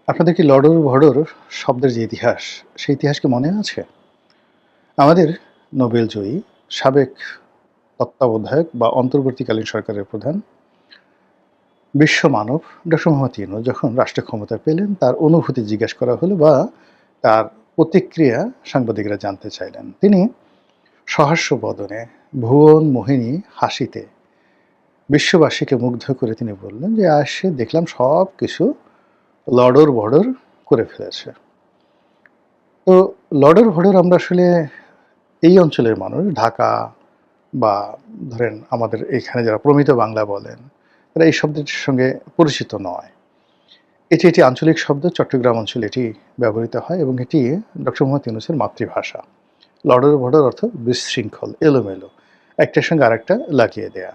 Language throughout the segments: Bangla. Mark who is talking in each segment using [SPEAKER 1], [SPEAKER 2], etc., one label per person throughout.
[SPEAKER 1] আপনাদের কি লডর ভডর শব্দের যে ইতিহাস, সেই ইতিহাস কি মনে আছে? আমাদের নোবেল জয়ী সাবেক তত্ত্বাবধায়ক বা অন্তর্বর্তীকালীন সরকারের প্রধান বিশ্ব মানব ডক্টর মোহাম্মদ ইউনূস যখন রাষ্ট্র ক্ষমতা পেলেন, তার অনুভূতি জিজ্ঞেস করা হলো বা তার প্রতিক্রিয়া সাংবাদিকরা জানতে চাইলেন। তিনি সহাস্য বদনে ভুবন মোহিনী হাসিতে বিশ্ববাসীকে মুগ্ধ করে তিনি বললেন যে, "আসে দেখলাম সব কিছু লডর ভডর করে ফেলেছে।" তো লডর ভডর আমরা আসলে এই অঞ্চলের মানুষ, ঢাকা বা ধরেন আমাদের এখানে যারা প্রমিত বাংলা বলেন, তারা এই শব্দটির সঙ্গে পরিচিত নয়। এটি আঞ্চলিক শব্দ, চট্টগ্রাম অঞ্চলে এটি ব্যবহৃত হয় এবং এটি ডক্টর মোহাম্মদ ইউনূসের মাতৃভাষা। লডর ভডর অর্থ বিশৃঙ্খল, এলোমেলো, একটার সঙ্গে আরেকটা লাগিয়ে দেয়া।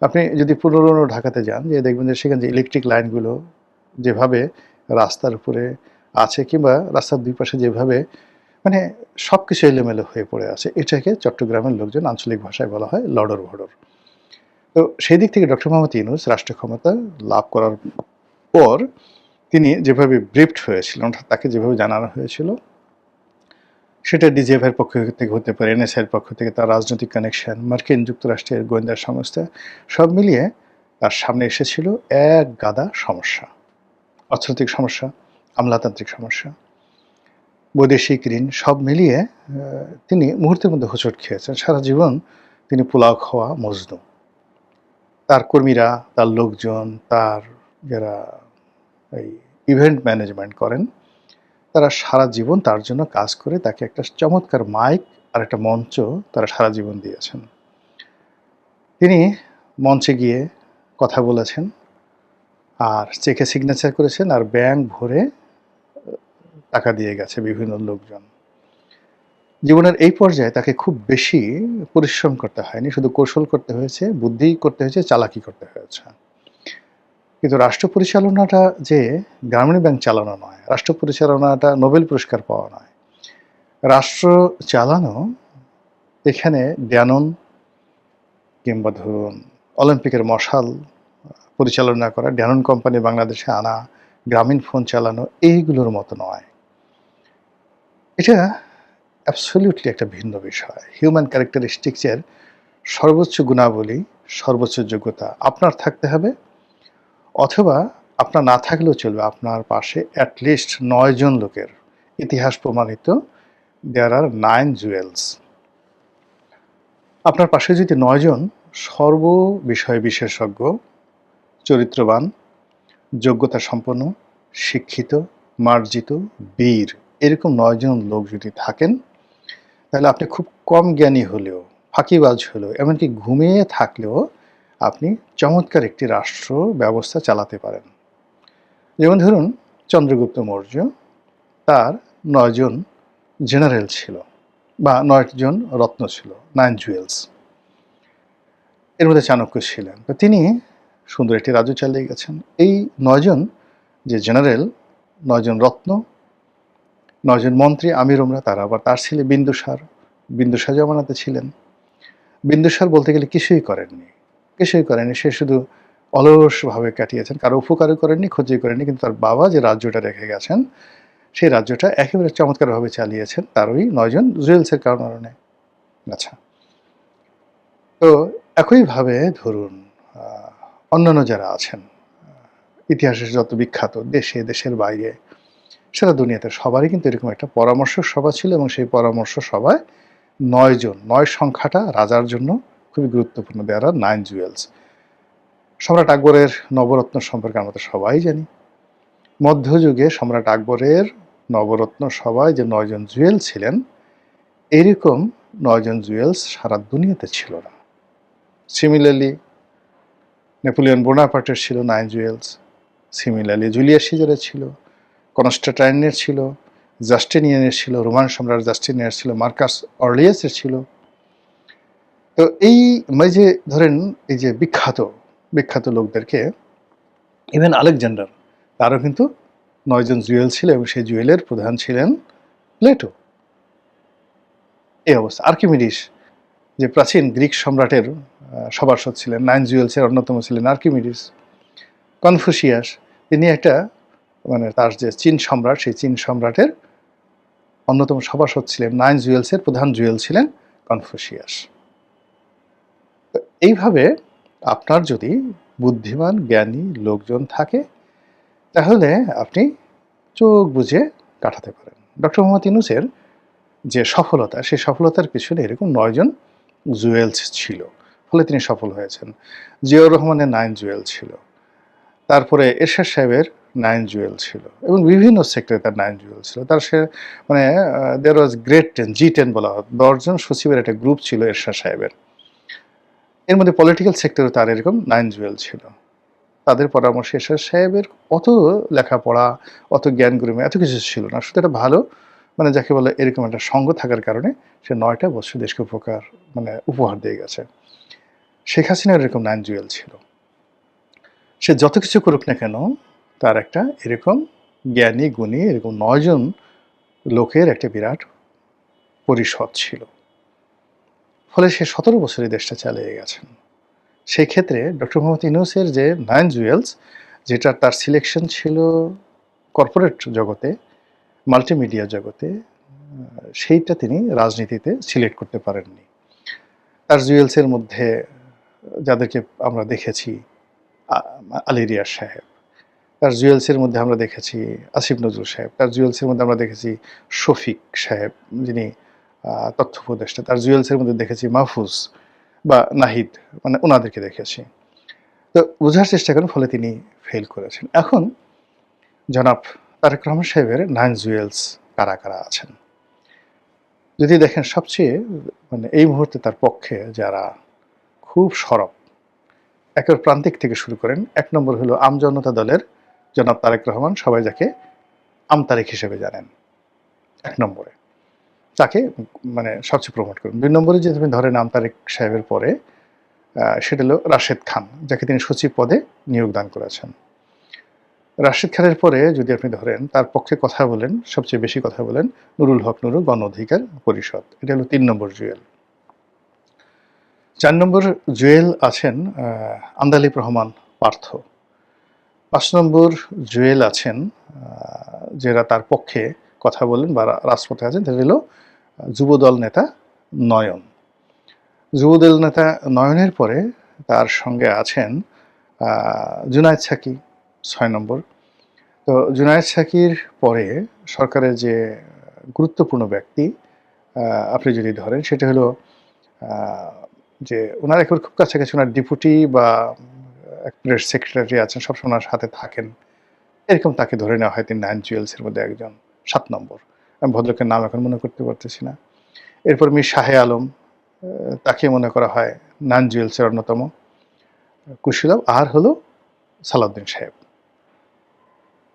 [SPEAKER 1] আপনি যদি পুরনো ঢাকাতে যান, যেয়ে দেখবেন যে সেখানে যে ইলেকট্রিক লাইনগুলো যেভাবে রাস্তার উপরে আছে কিংবা রাস্তার দুই পাশে যেভাবে মানে সবকিছু এলোমেলো হয়ে পড়ে আছে, এটাকে চট্টগ্রামের লোকজন আঞ্চলিক ভাষায় বলা হয় লডর ভডর। তো সেই দিক থেকে ডক্টর মোহাম্মদ ইউনূস রাষ্ট্র ক্ষমতা লাভ করার পর তিনি যেভাবে ব্রিফড হয়েছিলেন, অর্থাৎ তাকে যেভাবে জানানো হয়েছিল, সেটা ডিজিএফআইয়ের পক্ষ থেকে হতে পারে, এনএসআইয়ের পক্ষ থেকে, তার রাজনৈতিক কানেকশন, মার্কিন যুক্তরাষ্ট্রের গোয়েন্দা সংস্থা, সব মিলিয়ে তার সামনে এসেছিল এক গাদা সমস্যা। অর্থনৈতিক সমস্যা, আমলাতান্ত্রিক সমস্যা, বৈদেশিক ঋণ, সব মিলিয়ে তিনি মুহূর্তের মধ্যে হোঁচট খেয়েছেন। সারা জীবন তিনি পোলাও খাওয়া মজনু। তার কর্মীরা, তার লোকজন, তার যারা এই ইভেন্ট ম্যানেজমেন্ট করেন, তারা সারা জীবন তার জন্য কাজ করে তাকে একটা চমৎকার মাইক আর একটা মঞ্চ তারা সারা জীবন দিয়েছেন। তিনি মঞ্চে গিয়ে কথা বলেছেন আর চেকে সিগনেচার করেছেন আর ব্যাংক ভরে টাকা দিয়ে গেছে বিভিন্ন লোকজন। জীবনের এই পর্যায়ে তাকে খুব বেশি পরিশ্রম করতে হয়নি, শুধু কৌশল করতে হয়েছে, বুদ্ধি করতে হয়েছে, চালাকি করতে হয়েছে। কিন্তু রাষ্ট্র পরিচালনাটা যে গ্রামীণ ব্যাংক চালানো নয়, রাষ্ট্র পরিচালনাটা নোবেল পুরস্কার পাওয়া নয়। রাষ্ট্র চালানো এখানে ড্যানন কিংবা ধরুন অলিম্পিকের মশাল পরিচালনা করা, ড্যানন কোম্পানি বাংলাদেশে আনা, গ্রামীণ ফোন চালানো, এইগুলোর মতো নয়। এটা অ্যাবসলিউটলি একটা ভিন্ন বিষয়। হিউম্যান ক্যারেক্টারিস্টিক্সের সর্বোচ্চ গুণাবলী, সর্বোচ্চ যোগ্যতা আপনার থাকতে হবে, অথবা আপনার না থাকলেও চলবে। আপনার পাশে অ্যাটলিস্ট ৯ জন লোকের, ইতিহাস প্রমাণিত, দেয়ার আর 9 জুয়েলস। আপনার পাশে যদি ৯ জন সর্ব বিষয়ে বিশেষজ্ঞ, চরিত্রবান, যোগ্যতা সম্পন্ন, শিক্ষিত, মার্জিত, বীর, এরকম ৯ জন লোক যদি থাকেন, তাহলে আপনি খুব কম জ্ঞানী হলেও, ফাঁকিবাজ হলেও, এমনকি ঘুমিয়ে থাকলেও আপনি চমৎকার একটি রাষ্ট্র ব্যবস্থা চালাতে পারেন। যেমন ধরুন চন্দ্রগুপ্ত মৌর্য, তার ৯ জন জেনারেল ছিল বা ৯ জন রত্ন ছিল, 9 জুয়েলস। এর মধ্যে চাণক্য ছিলেন। তো তিনি সুন্দর একটি রাজ্য চালিয়ে গেছেন। এই ৯ জন যে জেনারেল, ৯ জন রত্ন, ৯ জন মন্ত্রী, আমির ওমরা, তারা আবার তার ছেলে বিন্দুসার, বিন্দুসার জমানাতে ছিলেন। বিন্দুসার বলতে গেলে কিছুই করেননি, কিছুই করেননি। সে শুধু অলসভাবে কাটিয়েছেন, কারো উপকারও করেননি, ক্ষতি করেননি। কিন্তু তার বাবা যে রাজ্যটা রেখে গেছেন, সেই রাজ্যটা একেবারে চমৎকারভাবে চালিয়েছেন তার ওই ৯ জন জুয়েলসের কারণে। আচ্ছা, তো একইভাবে ধরুন অন্যান্য যারা আছেন, ইতিহাসের যত বিখ্যাত, দেশে, দেশের বাইরে, সারা দুনিয়াতে সবারই কিন্তু এরকম একটা পরামর্শ সভা ছিল এবং সেই পরামর্শ সভায় ৯ জন, ৯ সংখ্যাটা রাজার জন্য খুবই গুরুত্বপূর্ণ। দেয়ার আর 9 জুয়েলস। সম্রাট আকবরের নবরত্ন সম্পর্কে আমরা তো সবাই জানি। মধ্যযুগে সম্রাট আকবরের নবরত্ন সভায় যে ৯ জন জুয়েল ছিলেন, এইরকম ৯ জন জুয়েলস সারা দুনিয়াতে ছিল না। সিমিলারলি নেপোলিয়ন বোনাপার্টের ছিল 9 জুয়েলস, সিমিলারলি জুলিয়াস সিজারের ছিল, কনস্টান্টাইনের ছিল, জাস্টিনিয়ানের ছিল, রোমান সম্রাট জাস্টিনিয়ানের ছিল, মার্কাস অর্লিয়াসের ছিল। তো এই যে ধরেন এই যে বিখ্যাত বিখ্যাত লোকদেরকে, ইভেন আলেকজান্ডার, তারও কিন্তু ৯ জন জুয়েল ছিল এবং সেই জুয়েলের প্রধান ছিলেন প্লেটো। এই অবস্থা। আর্কিমিডিস, যে প্রাচীন গ্রিক সম্রাটের সভাসদ ছিলেন, 9 জুয়েলসের অন্যতম ছিলেন আর্কিমিডিস। কনফুসিয়াস, তিনি একটা মানে তার যে চীন সম্রাট, সেই চীন সম্রাটের অন্যতম সভাসদ ছিলেন, 9 জুয়েলসের প্রধান জুয়েল ছিলেন কনফুসিয়াস। তো এইভাবে আপনার যদি বুদ্ধিমান জ্ঞানী লোকজন থাকে তাহলে আপনি চোখ বুজে কাটাতে পারেন। ডক্টর মোহাম্মদ ইউনূসের যে সফলতা, সেই সফলতার পিছনে এরকম 9 জন জুয়েলস ছিল, ফলে তিনি সফল হয়েছেন। জিয়াউর রহমানের 9 জুয়েল ছিল, তারপরে এরশাদ সাহেবের 9 জুয়েল ছিল এবং বিভিন্ন সেক্টরে তার 9 জুয়েল ছিল। তার সে মানে দেয়ার ওয়াজ গ্রেট 10, G10 বলা হয়। 10 জন সচিবের একটা গ্রুপ ছিল এরশাদ সাহেবের। এর মধ্যে পলিটিক্যাল সেক্টরে তার এরকম 9 জুয়েল ছিল। তাদের পরামর্শে এরশাদ সাহেবের অত লেখাপড়া, অত জ্ঞান গরিমা এত কিছু ছিল না। শুধু একটা ভালো মানে যাকে বলে এরকম একটা সঙ্গ থাকার কারণে সে 9টা বছর দেশকে উপহার দিয়ে গেছে। শেখ হাসিনার এরকম 9 জুয়েল ছিল। সে যত কিছু করুক না কেন তার একটা এরকম জ্ঞানী গুণী এরকম 9 জন লোকের একটা বিরাট পরিষদ ছিল। ফলে সে 17 বছর এই দেশটা চালিয়ে গেছেন। সেই ক্ষেত্রে ডক্টর মোহাম্মদ ইউনূসের যে 9 জুয়েলস, যেটা তার সিলেকশন ছিল কর্পোরেট জগতে, মাল্টিমিডিয়া জগতে, সেইটা তিনি রাজনীতিতে সিলেক্ট করতে পারেননি। তার জুয়েলসের মধ্যে যাদেরকে আমরা দেখেছি, আলী রিয়াজ সাহেব, তার জুয়েলসের মধ্যে আমরা দেখেছি আসিফ নজরুল সাহেব, তার জুয়েলসের মধ্যে আমরা দেখেছি শফিক সাহেব যিনি তথ্য উপদেষ্টা, তার জুয়েলসের মধ্যে দেখেছি মাহফুজ বা নাহিদ, মানে ওনাদেরকে দেখেছি। তো বোঝার চেষ্টা করেন, ফলে তিনি ফেল করেছেন। এখন জনাব তারেক রহমান সাহেবের 9 জুয়েলস কারা কারা আছেন যদি দেখেন, সবচেয়ে মানে এই মুহূর্তে তার পক্ষে যারা খুব সরব, একের প্রান্তিক থেকে শুরু করেন। 1 নম্বর হলো আমজনতা দলের জনাব তারেক রহমান, সবাই যাকে আমতারেক হিসেবে জানেন। 1 নম্বরে তাকে মানে সবচেয়ে প্রমোট করেন। 2 নম্বরে যদি আপনি ধরেন আমতারেক সাহেবের পরে, সেটা হলো রাশেদ খান, যাকে তিনি সচিব পদে নিয়োগ দান করেছেন। রাশেদ খানের পরে যদি আপনি ধরেন তার পক্ষে কথা বলেন, সবচেয়ে বেশি কথা বলেন নুরুল হক নুরু, গণ অধিকার পরিষদ, এটা হলো 3 নম্বর জুয়েল। 4 নম্বর জুয়েল আছেন আন্দালিব রহমান পার্থ। 5 নম্বর জুয়েল আছেন যারা তার পক্ষে কথা বলেন বা রাজপথে আছেন, তাদের হলো যুবদল নেতা নয়ন। যুবদল নেতা নয়নের পরে তার সঙ্গে আছেন জুনায়েদ সাকি 6 নম্বর। তো জুনায়েদ সাকির পরে সরকারের যে গুরুত্বপূর্ণ ব্যক্তি আপনি যদি ধরেন, সেটা হলো যে ওনার একেবারে খুব কাছাকাছি ওনার ডেপুটি বা প্রেস সেক্রেটারি আছেন, সবসময় ওনার সাথে থাকেন, এরকম তাকে ধরে নেওয়া হয় তিনি 9 জুয়েলসের মধ্যে একজন। 7 নম্বর, আমি ভদ্রলোকের নাম এখন মনে করতে পারতেছি না। এরপর মীর শাহে আলম, তাকে মনে করা হয় 9 জুয়েলসের অন্যতম কুশীলব। আর হলো সালাউদ্দিন সাহেব।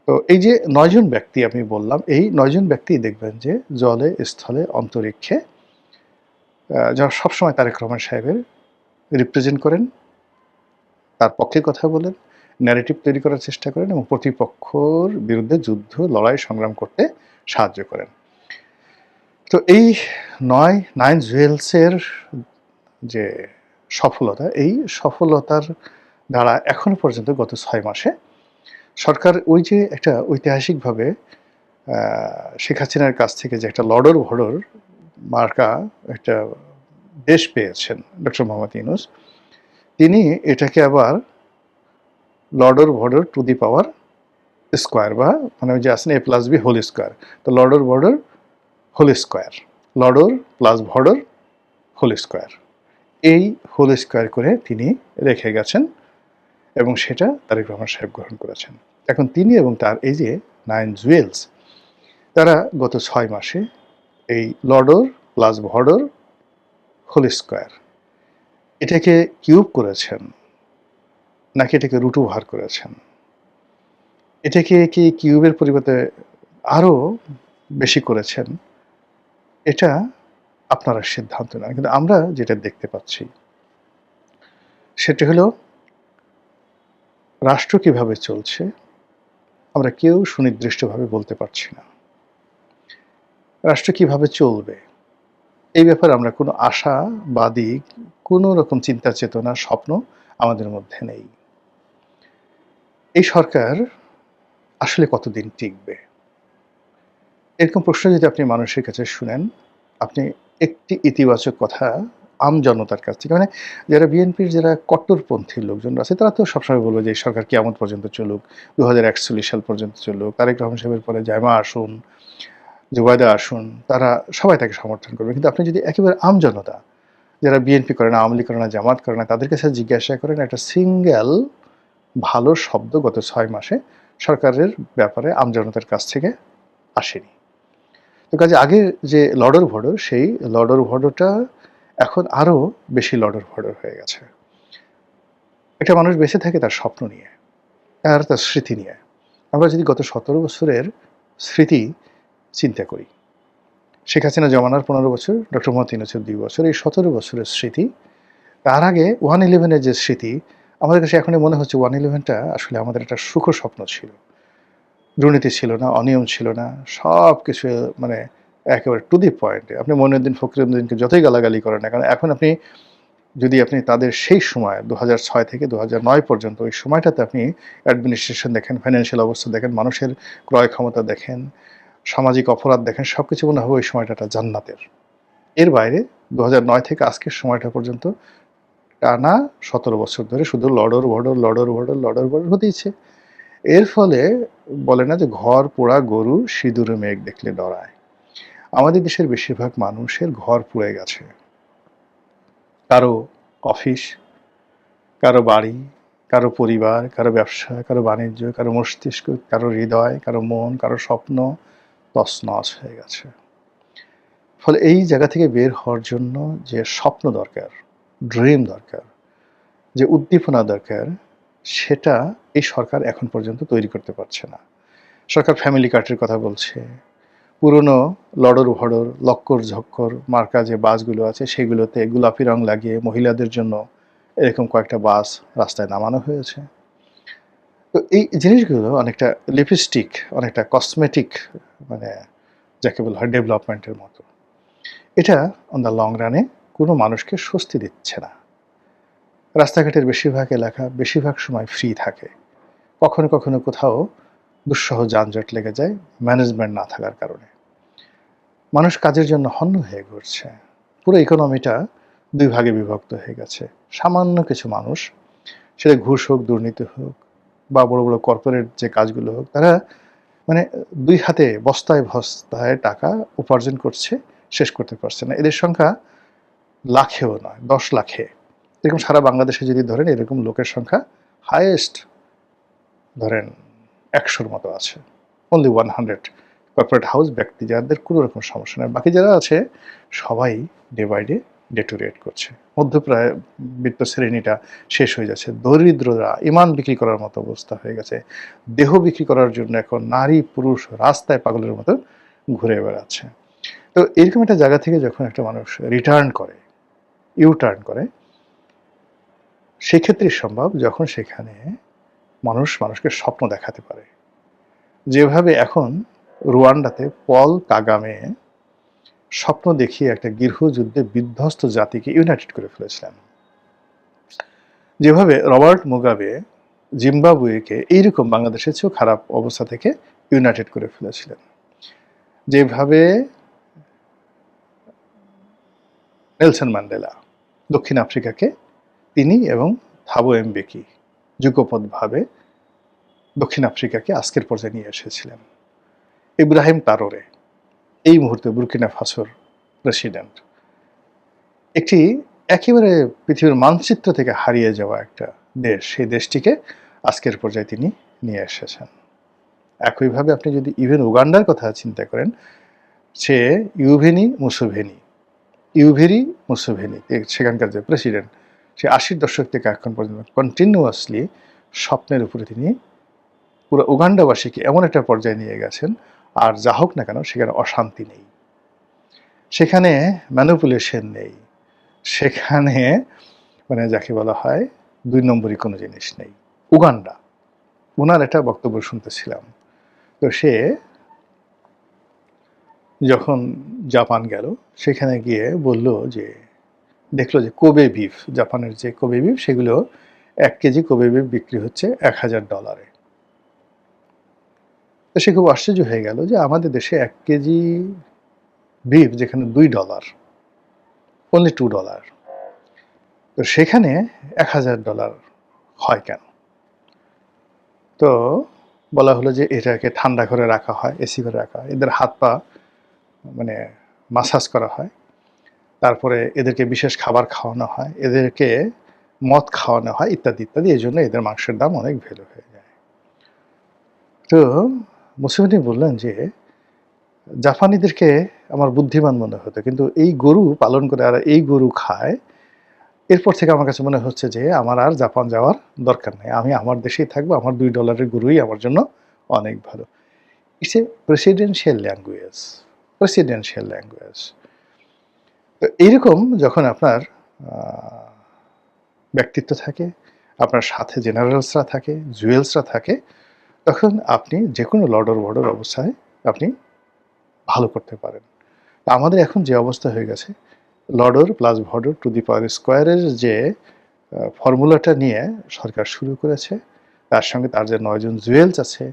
[SPEAKER 1] তো এই যে 9 জন ব্যক্তি আমি বললাম, এই 9 জন ব্যক্তি দেখবেন যে জলে, স্থলে, অন্তরিক্ষে যারা সবসময় তারেক রহমান সাহেবের রিপ্রেজেন্ট করেন, তার পক্ষে কথা বলেন, ন্যারেটিভ তৈরি করার চেষ্টা করেন এবং প্রতিপক্ষর বিরুদ্ধে যুদ্ধ, লড়াই, সংগ্রাম করতে সাহায্য করেন। তো এই 9 জুয়েলসের যে সফলতা, এই সফলতার দ্বারা এখনো পর্যন্ত গত 6 মাসে সরকার ওই যে একটা ঐতিহাসিকভাবে শেখ হাসিনার কাছ থেকে যে একটা লডর ভডর মার্কা একটা দেশ পেয়েছেন ডক্টর মোহাম্মদ ইউনূস, তিনি এটাকে আবার লডর ভডর টু দি পাওয়ার স্কোয়ার, বা মানে ওই যে আসেন A+B হোল স্কোয়ার, তো লডর ভডর হোল স্কোয়ার, লডর প্লাস ভডর হোল স্কোয়ার, এই হোল স্কোয়ার করে তিনি রেখে গেছেন এবং সেটা তারেক রহমান সাহেব গ্রহণ করেছেন। এখন তিনি এবং তার এই যে 9 জুয়েলস, তারা গত 6 মাসে এই লডর প্লাস ভডর হোল স্কোয়ার এটাকে কিউব করেছেন নাকি এটাকে রুট ওভার করেছেন, এটাকে কি কিউবের পরিবর্তে আরও বেশি করেছেন, এটা আপনারা সিদ্ধান্ত নেন। কিন্তু আমরা যেটা দেখতে পাচ্ছি সেটা হলো রাষ্ট্র কিভাবে চলছে আমরা কেউ সুনির্দিষ্টভাবে বলতে পারছি না। রাষ্ট্র কিভাবে চলবে এই ব্যাপারে আমরা কোনো আশাবাদী, কোনো রকম চিন্তা চেতনা, স্বপ্ন আমাদের মধ্যে নেই। এই সরকার আসলে কতদিন টিকবে? এরকম প্রশ্ন যদি আপনি মানুষের কাছে শুনেন, আপনি একটি ইতিবাচক কথা জনতার কাছ থেকে, মানে যারা বিএনপির যারা কট্টরপন্থী লোকজন আছে, তারা তো সবসময় বলবে যে এই সরকার কিয়ামত পর্যন্ত চলুক, ২০৪১ সাল পর্যন্ত চলুক, তারেক রহমান সাহেবের পরে জাইমা আসুন, জুবাইদা আসুন, তারা সবাই তাকে সমর্থন করবে। কিন্তু আপনি যদি একেবারে জনতা, যারা বিএনপি করে না, আওয়ামী লীগ করে না, জামাত করে না, তাদের কাছে জিজ্ঞাসা করেন একটা সিঙ্গেল ভালো শব্দ গত ৬ মাসে সরকারের ব্যাপারে জনতার কাছ থেকে আসেনি। তো কাজে আগের যে লডর-ভডর, সেই লডর-ভডরটা এখন আরো বেশি লডর-ভডর হয়ে গেছে। একটা মানুষ বেঁচে থাকে তার স্বপ্ন নিয়ে, আর তার স্মৃতি নিয়ে। আমরা যদি গত ১৭ বছরের স্মৃতি চিন্তা করি, শেখ হাসিনা জমানার ১৫ বছর, ডক্টর মোহাম্মদ ইউনূসের ২ বছর, এই ১৭ বছরের স্মৃতি, তার আগে 1/11 এর যে স্মৃতি, আমাদের কাছে এখনই মনে হচ্ছে 1/11টা আসলে আমাদের একটা সুখ স্বপ্ন ছিল। দুর্নীতি ছিল না, অনিয়ম ছিল না, সবকিছু মানে একেবারে টু দি পয়েন্টে। আপনি মইনুদ্দিন ফখরুদ্দিনকে যতই গালাগালি করেন না কেন, এখন যদি আপনি তাদের সেই সময় ২০০৬ থেকে ২০০৯ পর্যন্ত ওই সময়টাতে আপনি অ্যাডমিনিস্ট্রেশন দেখেন, ফাইন্যান্সিয়াল অবস্থা দেখেন, মানুষের ক্রয় ক্ষমতা দেখেন, সামাজিক অপরাধ দেখেন, সবকিছু মনে হবে ওই সময়টা একটা জান্নাতের। এর বাইরে ২০০৯ থেকে আজকের সময়টা পর্যন্ত টানা ১৭ বছর ধরে শুধু লডর-ভডর, লডর-ভডর, লডর-ভডর হতেইছে। এর ফলে বলে না যে ঘর পোড়া গরু সিঁদুরে মেঘ দেখলে ডরায়। আমাদের দেশের বেশিরভাগ মানুষের ঘর পুড়ে গেছে। কারো অফিস, কারো বাড়ি, কারো পরিবার, কারো ব্যবসা, কারো বাণিজ্য, কারো মস্তিষ্ক, কারো হৃদয়, কারো মন, কারো স্বপ্ন তছনছ হয়ে গেছে। ফলে এই জায়গা থেকে বের হওয়ার জন্য যে স্বপ্ন দরকার, ড্রিম দরকার, যে উদ্দীপনা দরকার, সেটা এই সরকার এখন পর্যন্ত তৈরি করতে পারছে না। সরকার ফ্যামিলি কার্ডের কথা বলছে, পুরনো লডর-ভডর, লক্কর-ঝক্কর মার্কা যে বাসগুলো আছে সেগুলোতে গোলাপি রং লাগিয়ে মহিলাদের জন্য এরকম কয়েকটা বাস রাস্তায় নামানো হয়েছে। তো এই জিনিসগুলো অনেকটা লিপস্টিক, অনেকটা কসমেটিক, মানে যাকে বলা হয় ডেভেলপমেন্টের মতো। এটা অন দ্য লং রানে কোনো মানুষকে স্বস্তি দিচ্ছে না। রাস্তাঘাটের বেশিরভাগ এলাকা বেশিরভাগ সময় ফ্রি থাকে। কখনো কখনো কোথাও দুঃসহ যানজট লেগে যায় ম্যানেজমেন্ট না থাকার কারণে। মানুষ কাজের জন্য হন্য হয়ে ঘুরছে। পুরো ইকোনমিটা ২ ভাগে বিভক্ত হয়ে গেছে। সামান্য কিছু মানুষ, সেটা ঘুষ হোক, দুর্নীতি হোক বা বড় বড় কর্পোরেট যে কাজগুলো হোক, তারা মানে ২ হাতে বস্তায় বস্তায় টাকা উপার্জন করছে, শেষ করতে পারছে না। এদের সংখ্যা লাখেও নয়, ১০ লাখে। এরকম সারা বাংলাদেশে যদি ধরেন, এরকম লোকের সংখ্যা হাইয়েস্ট ধরেন ১০০-র মতো আছে। অনলি 100 কর্পোরেট হাউস ব্যক্তি যাদের কোনো রকম সমস্যা নেই। বাকি যারা আছে সবাই ডে বাই ডে ডেটোরিয়েট করছে। মধ্যপ্রায় বিত্ত শ্রেণীটা শেষ হয়ে যাচ্ছে। দরিদ্ররা ইমান বিক্রি করার মতো অবস্থা হয়ে গেছে। দেহ বিক্রি করার জন্য এখন নারী পুরুষ রাস্তায় পাগলের মতো ঘুরে বেড়াচ্ছে। তো এরকম একটা জায়গা থেকে যখন একটা মানুষ রিটার্ন করে, ইউ-টার্ন করে, সেক্ষেত্রেই সম্ভব যখন সেখানে মানুষ মানুষকে স্বপ্ন দেখাতে পারে। যেভাবে এখন রুয়ান্ডাতে পল কাগামে স্বপ্ন দেখিয়ে একটা গৃহযুদ্ধে বিধ্বস্ত জাতিকে ইউনাইটেড করে ফেলেছিলেন। যেভাবে রবার্ট মুগাবে জিম্বাবুয়েকে এইরকম বাংলাদেশের চেয়েও খারাপ অবস্থা থেকে ইউনাইটেড করে ফেলেছিলেন। যেভাবে নেলসন ম্যান্ডেলা দক্ষিণ আফ্রিকাকে তিনি এবং থাবো এমবেকি যুগপৎভাবে দক্ষিণ আফ্রিকাকে আজকের পর্যায়ে নিয়ে এসেছিলেন। ইব্রাহিম তারোরে এই মুহূর্তে বুর্কিনা ফাসোর প্রেসিডেন্ট, একটি একেবারে পৃথিবীর মানচিত্র থেকে হারিয়ে যাওয়া একটা দেশ, সেই দেশটিকে আজকের পর্যায়ে তিনি নিয়ে এসেছেন। একইভাবে আপনি যদি ইভেন উগান্ডার কথা চিন্তা করেন, সে ইউভেরি মুসেভেনি সেখানকার যে প্রেসিডেন্ট, সে ৮০ দশক থেকে এখন পর্যন্ত কন্টিনিউয়াসলি স্বপ্নের উপরে তিনি পুরো উগান্ডাবাসীকে এমন একটা পর্যায়ে নিয়ে গেছেন, আর যা হোক না কেন সেখানে অশান্তি নেই, সেখানে ম্যানিপুলেশন নেই, সেখানে মানে যাকে বলা হয় ২ নম্বরই কোনো জিনিস নেই। উগান্ডা, ওনার একটা বক্তব্য শুনতেছিলাম। তো সে যখন জাপান গেল, সেখানে গিয়ে বলল যে দেখলো যে কোবে বিফ, জাপানের যে কোবে বিফ, সেগুলো ১ কেজি কোবে বিফ বিক্রি হচ্ছে $১,০০০। তো সে খুব আশ্চর্য হয়ে গেল যে আমাদের দেশে ১ কেজি বিফ যেখানে $2, অনলি $2, তো সেখানে $১,০০০ হয় কেন? তো বলা হলো যে এটাকে ঠান্ডা ঘরে রাখা হয়, এসি ঘরে রাখা হয়। এদের হাত-পা মানে মাসাজ করা হয়। তারপরে এদেরকে বিশেষ খাবার খাওয়ানো হয়, এদেরকে মদ খাওয়ানো হয় ইত্যাদি, ইত্যাদি। এজন্য এদের মাংসের দাম অনেক ভ্যালু হয়ে যায়। তো মুসলিম বললেন যে, জাপানিদেরকে আমার বুদ্ধিমান মনে হতো। কিন্তু এই গরু পালন করে আর এই গরু খায়, এরপর থেকে আমার কাছে মনে হচ্ছে যে আমার আর জাপান যাওয়ার দরকার নেই। আমি আমার দেশেই থাকবো। আমার $2 এর গরুই আমার জন্য অনেক ভালো। It's a presidential language, presidential language. তো এইরকম যখন আপনার আ ব্যক্তিত্ব থাকে, আপনার সাথে জেনারেলসরা থাকে, জুয়েলসরা থাকে, তখন আপনি যেকোনো লটর-বড়র অবস্থায় আপনি ভালো করতে পারেন। আমাদের এখন যে অবস্থা হয়ে গেছে, লর্ডর প্লাস ভর্ডর টু দি পাওয়ার স্কোয়ারের যে ফর্মুলাটা নিয়ে সরকার শুরু করেছে, তার সঙ্গে তার যে ৯ জন জুয়েলস আছে,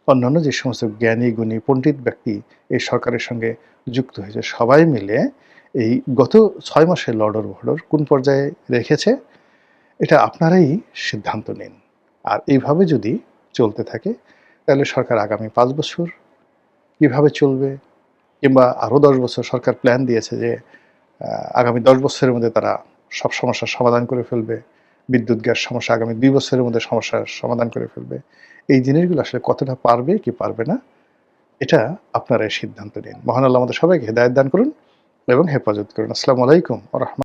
[SPEAKER 1] অন্যান্য যে সমস্ত জ্ঞানী, গুণী, পণ্ডিত ব্যক্তি এই সরকারের সঙ্গে যুক্ত হয়েছে, সবাই মিলে এই গত ৬ মাসে লর্ডর-ভর্ডর কোন পর্যায়ে রেখেছে, এটা আপনারাই সিদ্ধান্ত নিন। আর এইভাবে যদি চলতে থাকে, তাহলে সরকার আগামী ৫ বছর কিভাবে চলবে, কিংবা আরও ১০ বছর সরকার প্ল্যান দিয়েছে যে আগামী ১০ বছরের মধ্যে তারা সব সমস্যার সমাধান করে ফেলবে। বিদ্যুৎ, গ্যাস সমস্যা আগামী ২ বছরের মধ্যে সমস্যার সমাধান করে ফেলবে। এই জিনিসগুলো আসলে কতটা পারবে কি পারবে না, এটা আপনারাই সিদ্ধান্ত নিন। মহান আল্লাহ আমাদের সবাইকে হেদায়েত দান করুন এবং হেফাজত করুন। আসসালামু আলাইকুম ওয়া রাহমাতুল্লাহ।